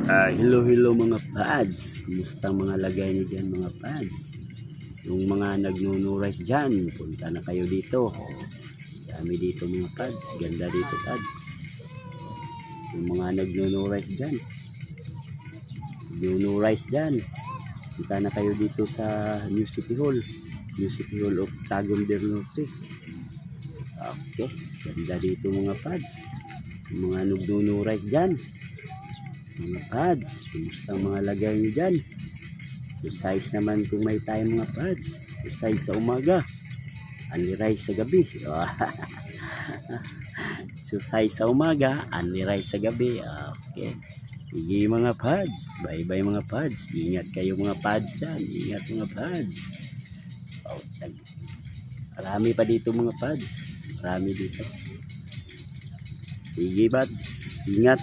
Hello mga pads, kumusta mga lagay niyo dyan mga pads? Yung mga nagnunurais dyan, punta na kayo dito. Dami dito mga pads, ganda dito pads. Yung mga nagnunurais dyan, punta na kayo dito sa New City Hall of Tagum del Norte. Okay, ganda dito mga pads. Yung mga nagnunurais dyan, mga pads, kumusta mga lagay nyo dyan? Exercise naman kung may time mga pads. Exercise sa umaga, only rice sa gabi. Exercise sa umaga, only rice sa gabi. Okay, sige mga pads, bye bye mga pads. Ingat kayo mga pads dyan, ingat mga pads. Marami pa dito mga pads, marami dito. Sige pads, ingat.